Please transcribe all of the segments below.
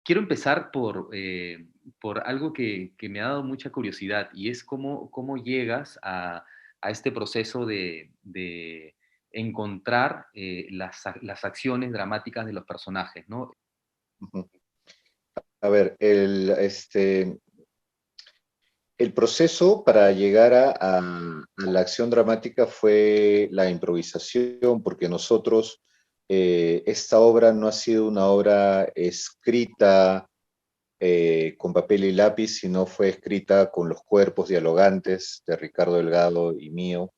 quiero empezar por algo que me ha dado mucha curiosidad y es cómo llegas a este proceso de encontrar las acciones dramáticas de los personajes, ¿no? Ujú. A ver, el proceso para llegar a la acción dramática fue la improvisación, porque nosotros, esta obra no ha sido una obra escrita con papel y lápiz, sino fue escrita con los cuerpos dialogantes de Ricardo Delgado y mío,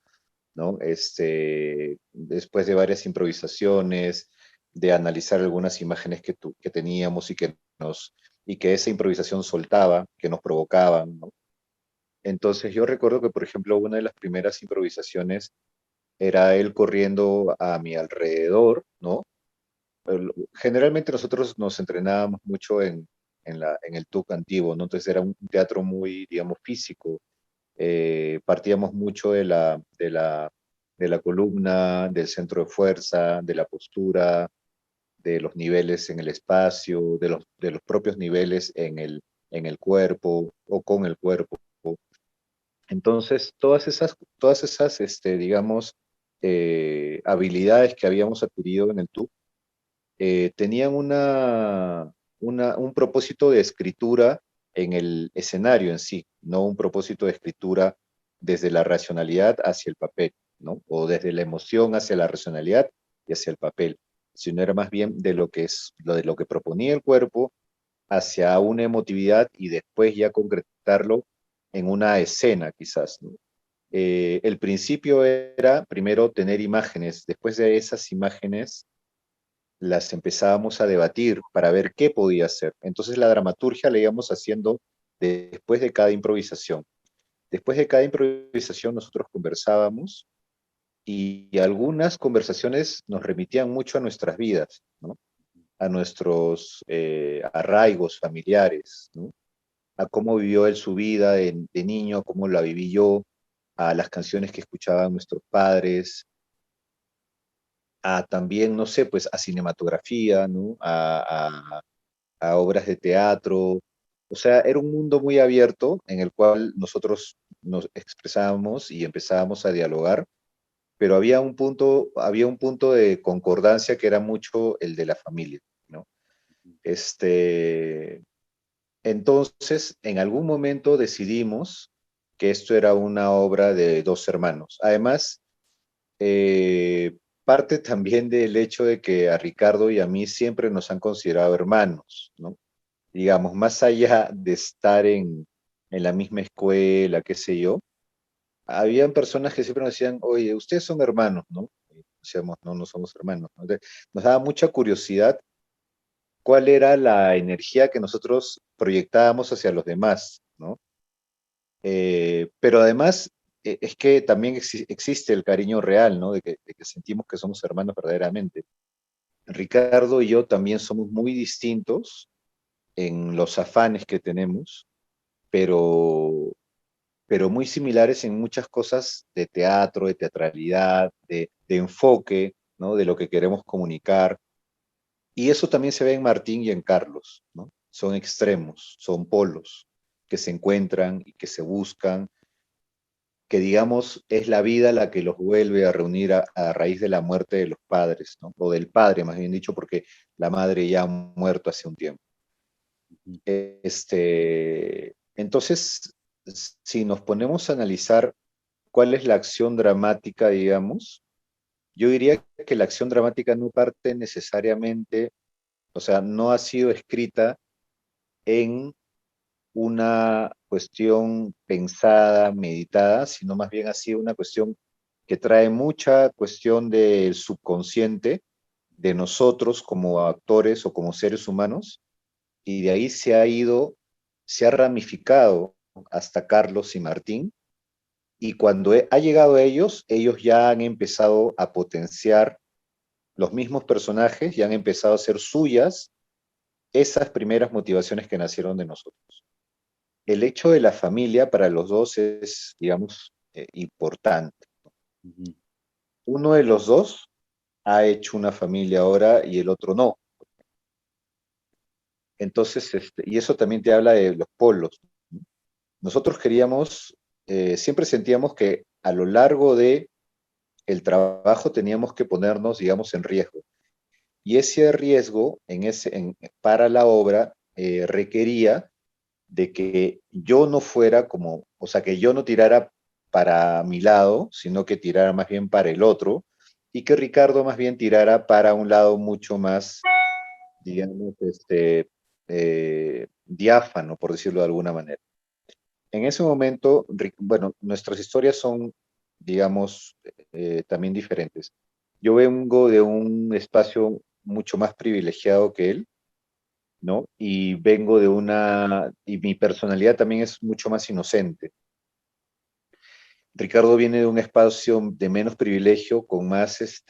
¿no? Después de varias improvisaciones, de analizar algunas imágenes que teníamos y que esa improvisación soltaba, que nos provocaban, ¿no? Entonces yo recuerdo que, por ejemplo, una de las primeras improvisaciones era él corriendo a mi alrededor, ¿no? Generalmente nosotros nos entrenábamos mucho en el TUC antiguo, ¿no? Entonces era un teatro muy, digamos, físico. Partíamos mucho de la columna, del centro de fuerza, de la postura, de los niveles en el espacio, de los propios niveles en el cuerpo o con el cuerpo. Entonces, todas esas, digamos, habilidades que habíamos adquirido en el TUC tenían un propósito de escritura en el escenario en sí, no un propósito de escritura desde la racionalidad hacia el papel, ¿no? O desde la emoción hacia la racionalidad y hacia el papel, sino era más bien de lo que de lo que proponía el cuerpo hacia una emotividad y después ya concretarlo en una escena, quizás, ¿no? El principio era primero tener imágenes, después de esas imágenes las empezábamos a debatir para ver qué podía ser. Entonces la dramaturgia la íbamos haciendo después de cada improvisación. Después de cada improvisación nosotros conversábamos y algunas conversaciones nos remitían mucho a nuestras vidas, ¿no? A nuestros arraigos familiares, ¿no? A cómo vivió él su vida de niño, a cómo la viví yo, a las canciones que escuchaban nuestros padres, a también, no sé, pues a cinematografía, ¿no? A obras de teatro. O sea, era un mundo muy abierto en el cual nosotros nos expresábamos y empezábamos a dialogar, pero había un punto de concordancia que era mucho el de la familia, ¿no? Este, entonces, en algún momento decidimos que esto era una obra de dos hermanos. Además, parte también del hecho de que a Ricardo y a mí siempre nos han considerado hermanos, ¿no? Digamos, más allá de estar en la misma escuela, qué sé yo, habían personas que siempre nos decían, oye, ustedes son hermanos, ¿no? Y decíamos, no, no somos hermanos, ¿no? Entonces, nos daba mucha curiosidad cuál era la energía que nosotros proyectábamos hacia los demás, ¿no? Pero además, es que también existe el cariño real, ¿no? De que sentimos que somos hermanos verdaderamente. Ricardo y yo también somos muy distintos en los afanes que tenemos, pero, pero muy similares en muchas cosas de teatro, de teatralidad, de enfoque, ¿no? De lo que queremos comunicar. Y eso también se ve en Martín y en Carlos, ¿no? Son extremos, son polos que se encuentran y que se buscan, que digamos es la vida la que los vuelve a reunir a raíz de la muerte de los padres, ¿no? O del padre, más bien dicho, porque la madre ya ha muerto hace un tiempo. Entonces, si nos ponemos a analizar cuál es la acción dramática, digamos, yo diría que la acción dramática no parte necesariamente, o sea, no ha sido escrita en una cuestión pensada, meditada, sino más bien ha sido una cuestión que trae mucha cuestión del subconsciente de nosotros como actores o como seres humanos, y de ahí se ha ramificado hasta Carlos y Martín, y cuando ha llegado a ellos, ellos ya han empezado a potenciar los mismos personajes y han empezado a hacer suyas esas primeras motivaciones que nacieron de nosotros. El hecho de la familia para los dos es, digamos, importante. Ujú. Uno de los dos ha hecho una familia ahora y el otro no. Entonces, y eso también te habla de los polos. Nosotros queríamos, siempre sentíamos que a lo largo de el trabajo teníamos que ponernos, digamos, en riesgo. Y ese riesgo para la obra requería de que yo no fuera como, o sea, que yo no tirara para mi lado, sino que tirara más bien para el otro, y que Ricardo más bien tirara para un lado mucho más, digamos, diáfano, por decirlo de alguna manera. En ese momento, bueno, nuestras historias son, digamos, también diferentes. Yo vengo de un espacio mucho más privilegiado que él, ¿no? Y vengo de y mi personalidad también es mucho más inocente. Ricardo viene de un espacio de menos privilegio, con más,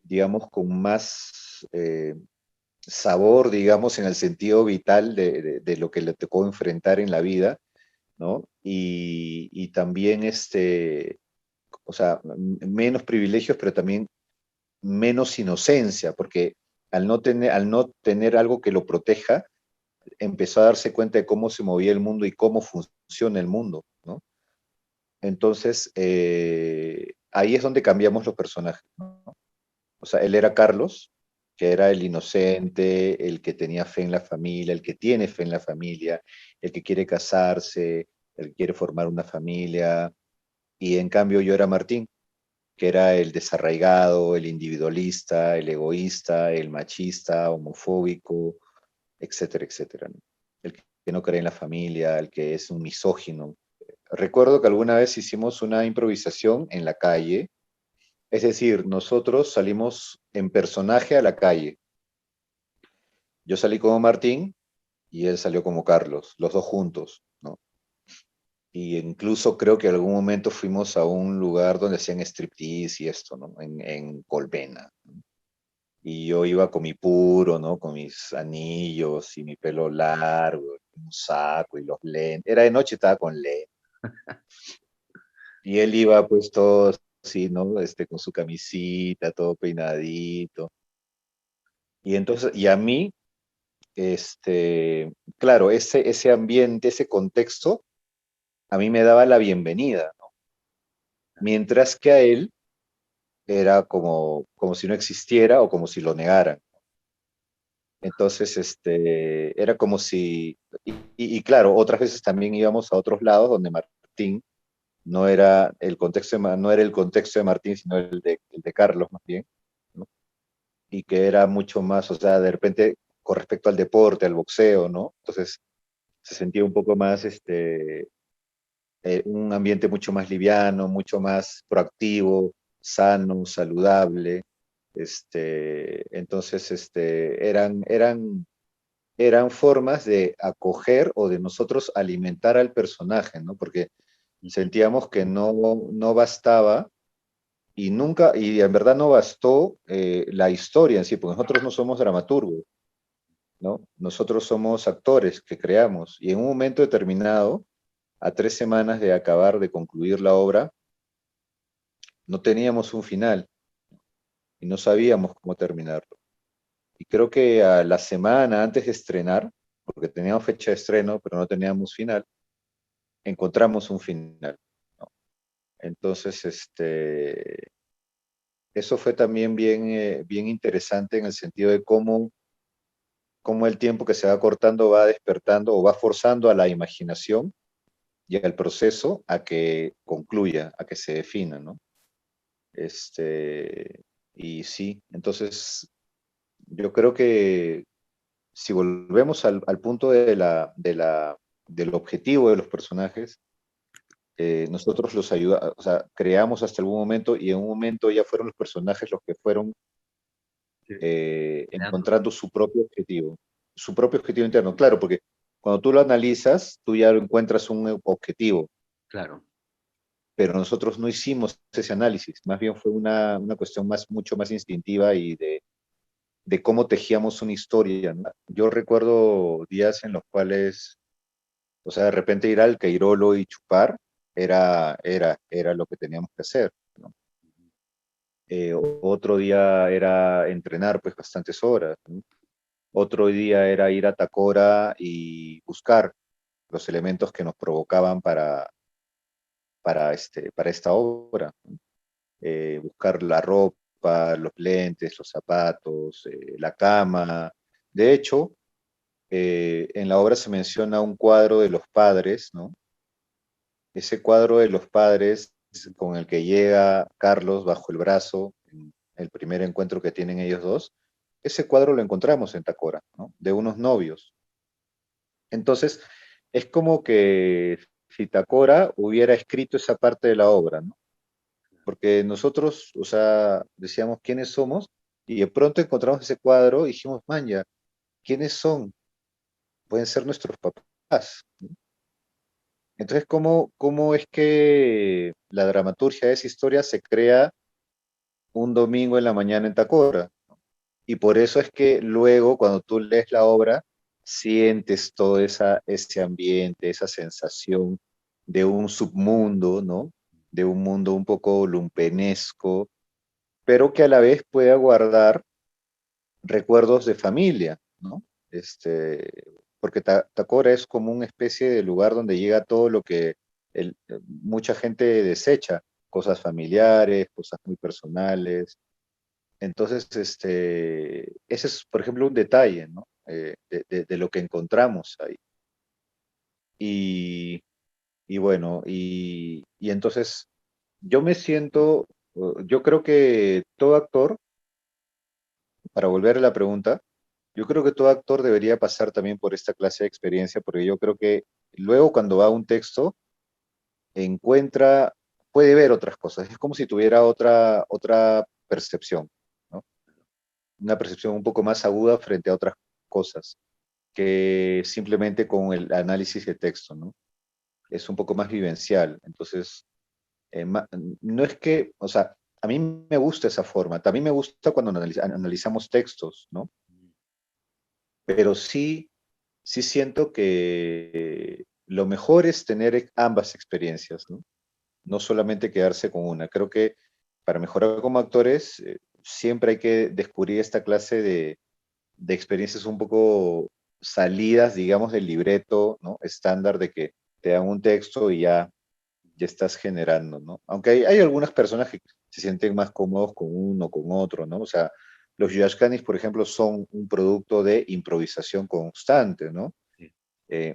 digamos, con más sabor, digamos, en el sentido vital de lo que le tocó enfrentar en la vida, ¿no? Y también, o sea, menos privilegios, pero también menos inocencia, porque al no tener algo que lo proteja, empezó a darse cuenta de cómo se movía el mundo y cómo funciona el mundo, ¿no? Entonces, ahí es donde cambiamos los personajes, ¿no? O sea, él era Carlos, que era el inocente, el que tenía fe en la familia, el que tiene fe en la familia, el que quiere casarse, el que quiere formar una familia, y en cambio yo era Martín, que era el desarraigado, el individualista, el egoísta, el machista, homofóbico, etcétera, etcétera, ¿no? El que no cree en la familia, el que es un misógino. Recuerdo que alguna vez hicimos una improvisación en la calle, es decir, nosotros salimos en personaje a la calle. Yo salí como Martín y él salió como Carlos, los dos juntos, ¿no? Y incluso creo que en algún momento fuimos a un lugar donde hacían striptease y esto, ¿no? En Colmena. Y yo iba con mi puro, ¿no? Con mis anillos y mi pelo largo, un saco y los lentes. Era de noche, estaba con lentes. Y él iba pues todo así, ¿no? Con su camisita, todo peinadito. Y entonces, y a mí, claro, ese ambiente, ese contexto, a mí me daba la bienvenida, ¿no? Mientras que a él era como si no existiera o como si lo negaran. Entonces, era como si, y claro, otras veces también íbamos a otros lados donde Martín no era el contexto no era el contexto de Martín, sino el de Carlos más bien, ¿no? Y que era mucho más, o sea, de repente con respecto al deporte, al boxeo, ¿no? Entonces se sentía un poco más, un ambiente mucho más liviano, mucho más proactivo, sano, saludable. Entonces, eran formas de acoger o de nosotros alimentar al personaje, ¿no? Porque sentíamos que no bastaba y nunca, y en verdad no bastó la historia en sí, porque nosotros no somos dramaturgos, ¿no? Nosotros somos actores que creamos y en un momento determinado, a 3 semanas de acabar de concluir la obra, no teníamos un final y no sabíamos cómo terminarlo. Y creo que a la semana antes de estrenar, porque teníamos fecha de estreno, pero no teníamos final, encontramos un final, ¿no? Entonces, eso fue también bien interesante en el sentido de cómo el tiempo que se va cortando va despertando o va forzando a la imaginación y al proceso a que concluya, a que se defina, ¿no? Y sí, entonces yo creo que si volvemos al punto del objetivo de los personajes, nosotros los ayuda, o sea, creamos hasta algún momento y en un momento ya fueron los personajes los que fueron Sí, creando. encontrando su propio objetivo interno. Claro, porque cuando tú lo analizas, tú ya encuentras un objetivo, Claro. pero nosotros no hicimos ese análisis, más bien fue una cuestión mucho más instintiva y de cómo tejíamos una historia, ¿no? Yo recuerdo días en los cuales, o sea, de repente ir al Cairolo y chupar era lo que teníamos que hacer, ¿no? Otro día era entrenar pues bastantes horas, ¿no? otro día era ir a Tacora y buscar los elementos que nos provocaban para esta obra. Buscar la ropa, los lentes, los zapatos, la cama. De hecho, en la obra se menciona un cuadro de los padres, ¿no? Ese cuadro de los padres con el que llega Carlos bajo el brazo, en el primer encuentro que tienen ellos dos, ese cuadro lo encontramos en Tacora, ¿no? De unos novios. Entonces, es como que si Tacora hubiera escrito esa parte de la obra, ¿no? Porque nosotros, o sea, decíamos quiénes somos y de pronto encontramos ese cuadro y dijimos, man, ya, ¿quiénes son? Pueden ser nuestros papás, ¿no? Entonces, ¿cómo es que la dramaturgia de esa historia se crea un domingo en la mañana en Tacora? Y por eso es que luego, cuando tú lees la obra, sientes todo ese ambiente, esa sensación de un submundo, ¿no? De un mundo un poco lumpenesco, pero que a la vez puede guardar recuerdos de familia, ¿no? Porque Tacora es como una especie de lugar donde llega todo lo que mucha gente desecha, cosas familiares, cosas muy personales. Entonces, ese es, por ejemplo, un detalle, ¿no? De lo que encontramos ahí. Y, y bueno, y entonces yo me siento, yo creo que todo actor, para volver a la pregunta, yo creo que todo actor debería pasar también por esta clase de experiencia, porque yo creo que luego cuando va a un texto, encuentra, puede ver otras cosas. Es como si tuviera otra percepción, ¿no? Una percepción un poco más aguda frente a otras cosas que simplemente con el análisis de texto, ¿no? Es un poco más vivencial. Entonces, no es que, o sea, a mí me gusta esa forma. También me gusta cuando analizamos textos, ¿no? Pero sí siento que lo mejor es tener ambas experiencias, ¿no? No solamente quedarse con una. Creo que para mejorar como actores, siempre hay que descubrir esta clase de experiencias un poco salidas, digamos, del libreto, ¿no? Estándar de que te dan un texto y ya estás generando, ¿no? Aunque hay algunas personas que se sienten más cómodos con uno, con otro, ¿no? O sea, los Yashkanis, por ejemplo, son un producto de improvisación constante, ¿no? Sí.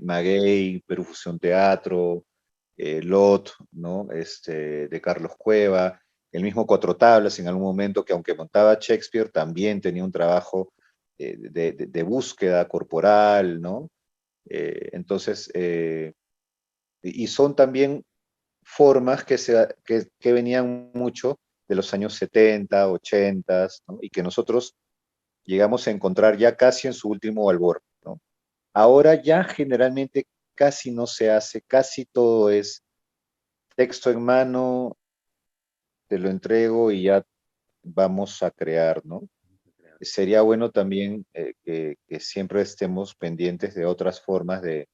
Maguey, Perfusión Teatro, Lot, ¿no? De Carlos Cueva, el mismo Cuatro Tablas en algún momento, que aunque montaba Shakespeare, también tenía un trabajo de búsqueda corporal, ¿no? Entonces, y son también formas que venían mucho de los años 70, 80, ¿no? Y que nosotros llegamos a encontrar ya casi en su último albor, ¿no? Ahora ya generalmente casi no se hace, casi todo es texto en mano, te lo entrego y ya vamos a crear, ¿no? Sería bueno también que siempre estemos pendientes de otras formas de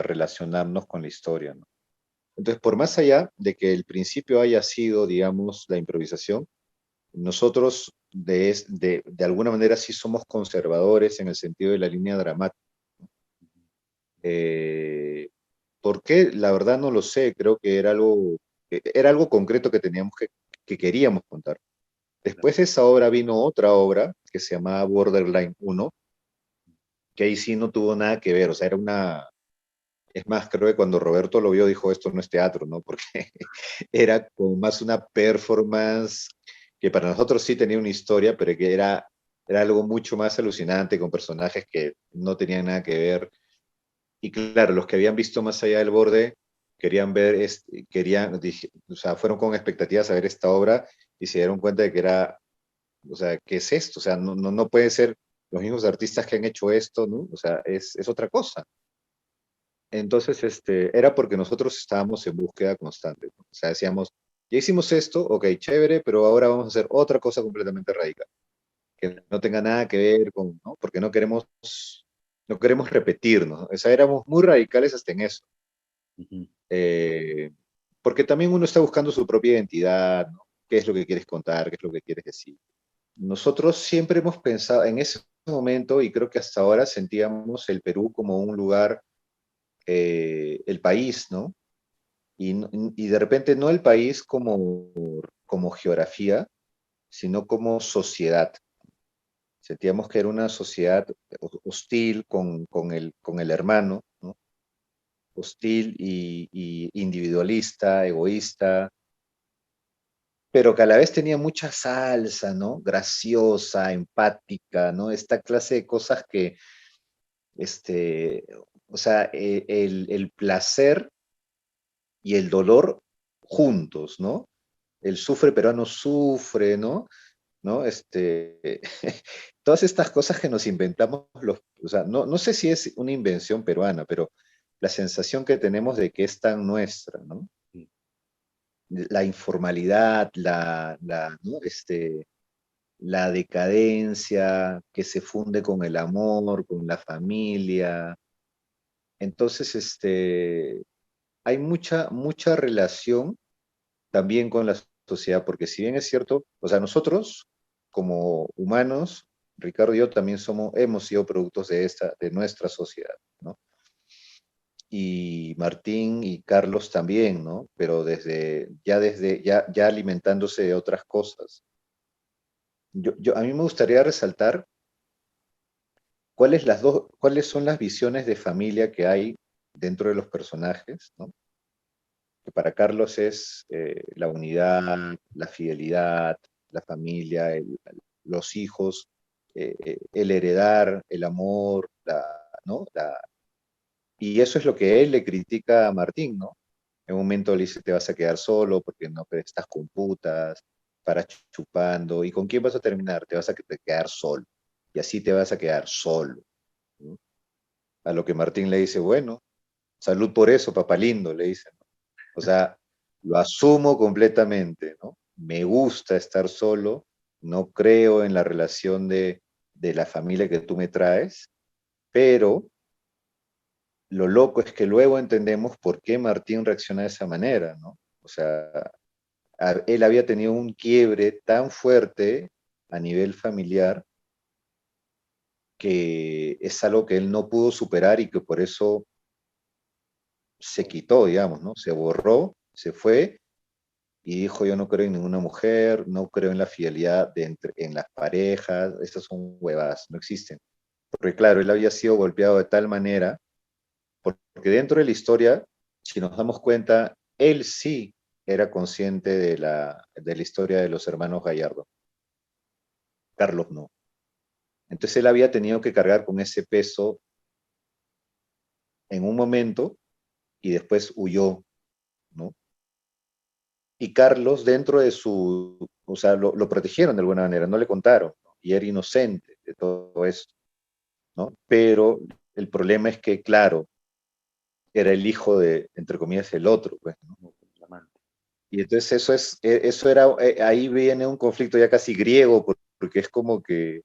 relacionarnos con la historia, ¿no? Entonces, por más allá de que el principio haya sido, digamos, la improvisación, nosotros de alguna manera sí somos conservadores en el sentido de la línea dramática. Eh, ¿Por qué? La verdad no lo sé, creo que era algo concreto que que queríamos contar. Después de esa obra vino otra obra que se llamaba Borderline 1, que ahí sí no tuvo nada que ver, o sea, es más, creo que cuando Roberto lo vio dijo, esto no es teatro, ¿no? Porque era como más una performance que para nosotros sí tenía una historia, pero que era algo mucho más alucinante con personajes que no tenían nada que ver. Y claro, los que habían visto Más allá del borde querían ver, o sea, fueron con expectativas a ver esta obra y se dieron cuenta de que era, o sea, ¿qué es esto? O sea, no pueden ser los mismos artistas que han hecho esto, ¿no? O sea, es otra cosa. Entonces, era porque nosotros estábamos en búsqueda constante, ¿no? O sea, decíamos, ya hicimos esto, ok, chévere, pero ahora vamos a hacer otra cosa completamente radical, que no tenga nada que ver con, ¿no? Porque no queremos repetirnos, o sea, éramos muy radicales hasta en eso. Ujú. Eh, Porque también uno está buscando su propia identidad, ¿no? ¿Qué es lo que quieres contar? ¿Qué es lo que quieres decir? Nosotros siempre hemos pensado en eso, momento, y creo que hasta ahora, sentíamos el Perú como un lugar, el país, ¿no? Y de repente no el país como geografía, sino como sociedad. Sentíamos que era una sociedad hostil con el hermano, ¿no? Hostil y individualista, egoísta, pero que a la vez tenía mucha salsa, ¿no? Graciosa, empática, ¿no? Esta clase de cosas que, este, o sea, el placer y el dolor juntos, ¿no? El sufre peruano sufre, ¿no? ¿No? Todas estas cosas que nos inventamos, o sea, no sé si es una invención peruana, pero la sensación que tenemos de que es tan nuestra, ¿no? La informalidad, ¿no? La decadencia que se funde con el amor, con la familia. Entonces, hay mucha relación también con la sociedad, porque si bien es cierto, o sea, nosotros como humanos, Ricardo y yo también hemos sido productos de nuestra sociedad, ¿no? Y Martín y Carlos también, ¿no? Pero ya alimentándose de otras cosas. A mí me gustaría resaltar cuáles son las visiones de familia que hay dentro de los personajes, ¿no? Que para Carlos es la unidad, la fidelidad, la familia, los hijos, el heredar, el amor, ¿no? Y eso es lo que él le critica a Martín, ¿no? En un momento le dice, te vas a quedar solo porque no que estás con putas, para chupando, ¿y con quién vas a terminar? Te vas a quedar solo, y así te vas a quedar solo, ¿no? A lo que Martín le dice, bueno, salud por eso, papá lindo, le dice, ¿no? O sea, lo asumo completamente, ¿no? Me gusta estar solo, no creo en la relación de la familia que tú me traes, pero lo loco es que luego entendemos por qué Martín reacciona de esa manera, ¿no? O sea, él había tenido un quiebre tan fuerte a nivel familiar que es algo que él no pudo superar y que por eso se quitó, digamos, ¿no? Se borró, se fue y dijo, yo no creo en ninguna mujer, no creo en la fidelidad en las parejas, estas son huevadas, no existen. Porque claro, él había sido golpeado de tal manera, porque dentro de la historia, si nos damos cuenta, él sí era consciente de la historia de los hermanos Gallardo, Carlos no. Entonces él había tenido que cargar con ese peso en un momento y después huyó, ¿no? Y Carlos, dentro de o sea, lo protegieron de alguna manera, no le contaron, ¿no? Y era inocente de todo esto, ¿no? Pero el problema es que, claro, era el hijo de, entre comillas, el otro, pues, ¿no? Y entonces eso era, ahí viene un conflicto ya casi griego, porque es como que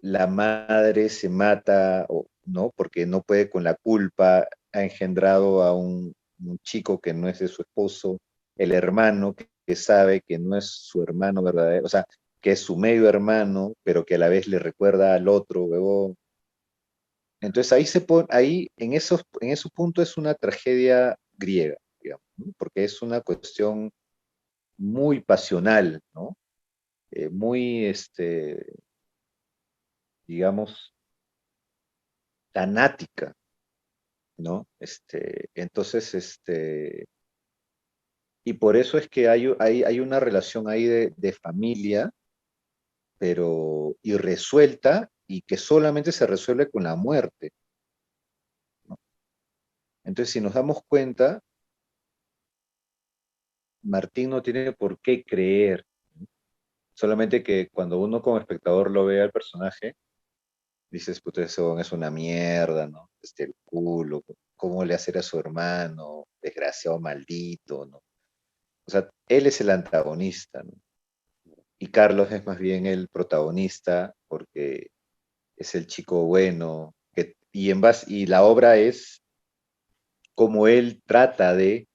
la madre se mata, ¿no? Porque no puede con la culpa, ha engendrado a un chico que no es de su esposo, el hermano que sabe que no es su hermano verdadero, o sea, que es su medio hermano, pero que a la vez le recuerda al otro huevón. Entonces ahí en esos puntos es una tragedia griega, digamos, ¿no? Porque es una cuestión muy pasional, ¿no? Muy, digamos, fanática, ¿no? Entonces, y por eso es que hay una relación ahí de familia, pero irresuelta y que solamente se resuelve con la muerte, ¿no? Entonces, si nos damos cuenta, Martín no tiene por qué creer, ¿no? Solamente que cuando uno como espectador lo ve al personaje, dices, puta, ese huevón es una mierda, ¿no? El culo, ¿cómo le hace a su hermano? Desgraciado maldito, ¿no? O sea, él es el antagonista, ¿no? Y Carlos es más bien el protagonista porque es el chico bueno, y la obra es como él trata de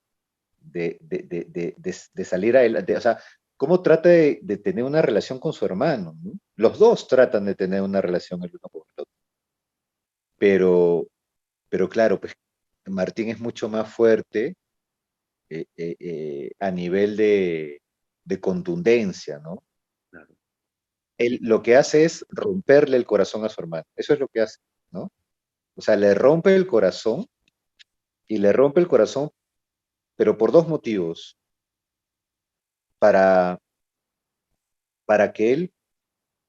salir a él, o sea, cómo trata de tener una relación con su hermano, ¿no? los dos tratan de tener una relación el uno con el otro, pero, pero claro, pues Martín es mucho más fuerte a nivel de contundencia, ¿no? Claro. Él lo que hace es romperle el corazón a su hermano, eso es lo que hace, ¿no? O sea, le rompe el corazón y le rompe el corazón, pero por dos motivos, para, para que él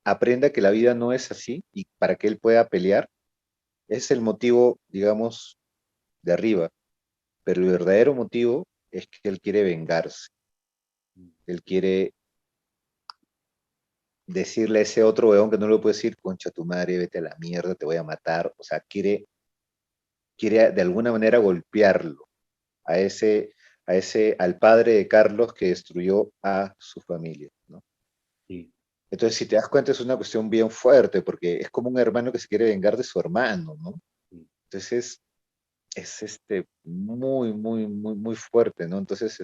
aprenda que la vida no es así y para que él pueda pelear, es el motivo, digamos, de arriba, pero el verdadero motivo es que él quiere vengarse, Mm. él quiere decirle a ese otro weón que no le puede decir, concha tu madre, vete a la mierda, te voy a matar, o sea, quiere de alguna manera golpearlo a al padre de Carlos que destruyó a su familia, ¿no? Sí, Entonces, si te das cuenta, es una cuestión bien fuerte, porque es como un hermano que se quiere vengar de su hermano, ¿no? sí, Entonces, muy, muy, muy, muy fuerte, ¿no? Entonces,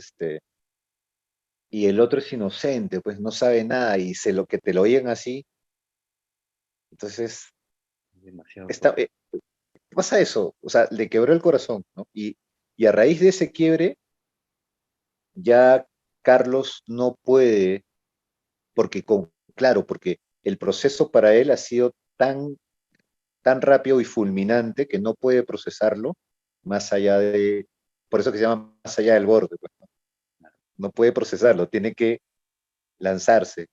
y el otro es inocente, pues no sabe nada, y se lo que te lo oyen así, entonces, demasiado está, fuerte. pasa eso, o sea, le quebró el corazón, ¿no? Y a raíz de ese quiebre, ya Carlos no puede, claro, porque el proceso para él ha sido tan rápido y fulminante que no puede procesarlo más allá por eso que se llama más allá del borde, pues, no puede procesarlo, tiene que lanzarse.